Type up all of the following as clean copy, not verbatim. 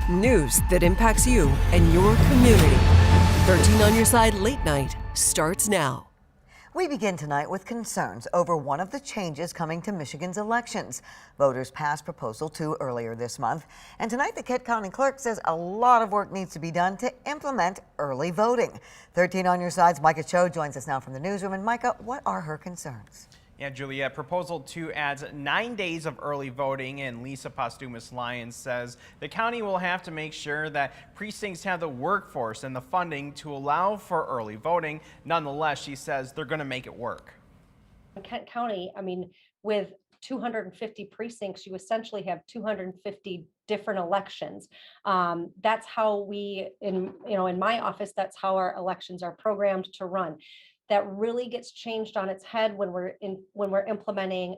News that impacts you and your community. 13 on your side late night starts now. We begin tonight with concerns over one of the changes coming to Michigan's elections. Voters passed Proposal 2 earlier this month, and tonight the Kent County Clerk says a lot of work needs to be done to implement early voting. 13 on your side's Micah Cho joins us now from the newsroom. And Micah, what are her concerns? Yeah, Julia, Proposal 2 adds 9 days of early voting, and Lisa Posthumus Lyons says the county will have to make sure that precincts have the workforce and the funding to allow for early voting. Nonetheless, she says they're going to make it work. In Kent County, with 250 precincts, you essentially have 250 different elections. That's how we, in my office, that's how our elections are programmed to run. That really gets changed on its head when we're implementing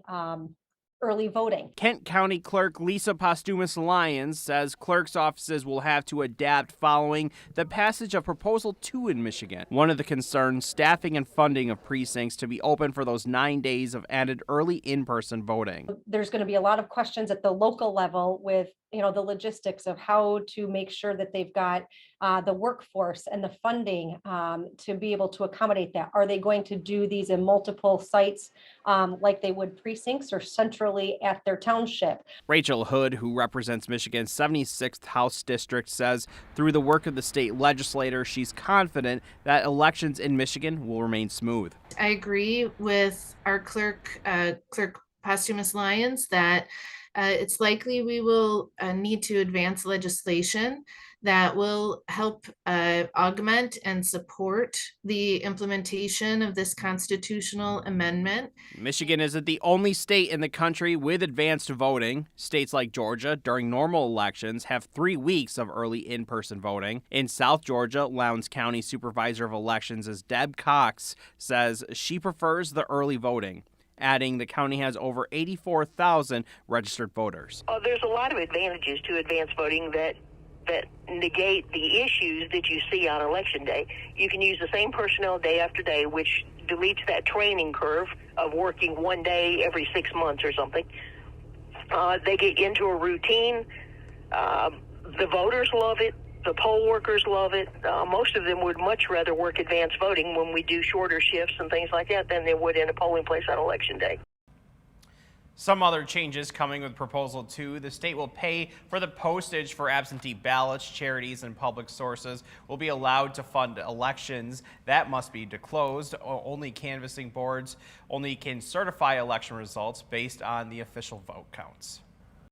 early voting. Kent County Clerk Lisa Posthumus Lyons says clerks' offices will have to adapt following the passage of Proposal 2 in Michigan. One of the concerns, staffing and funding of precincts to be open for those 9 days of added early in-person voting. There's going to be a lot of questions at the local level with the logistics of how to make sure that they've got the workforce and the funding to be able to accommodate that. Are they going to do these in multiple sites like they would precincts, or centrally at their township? Rachel Hood, who represents Michigan's 76th House District, says through the work of the state legislator, she's confident that elections in Michigan will remain smooth. I agree with our clerk Posthumus Lyons that it's likely we will need to advance legislation that will help augment and support the implementation of this constitutional amendment. Michigan isn't the only state in the country with advanced voting. States like Georgia, during normal elections, have 3 weeks of early in-person voting. In South Georgia, Lowndes County Supervisor of Elections is Deb Cox says she prefers the early voting, adding the county has over 84,000 registered voters. There's a lot of advantages to advanced voting that negate the issues that you see on Election Day. You can use the same personnel day after day, which deletes that training curve of working one day every 6 months or something. They get into a routine. The voters love it. The poll workers love it. Most of them would much rather work advanced voting when we do shorter shifts and things like that than they would in a polling place on Election Day. Some other changes coming with Proposal 2. The state will pay for the postage for absentee ballots. Charities and public sources will be allowed to fund elections. That must be disclosed. Only canvassing boards only can certify election results based on the official vote counts.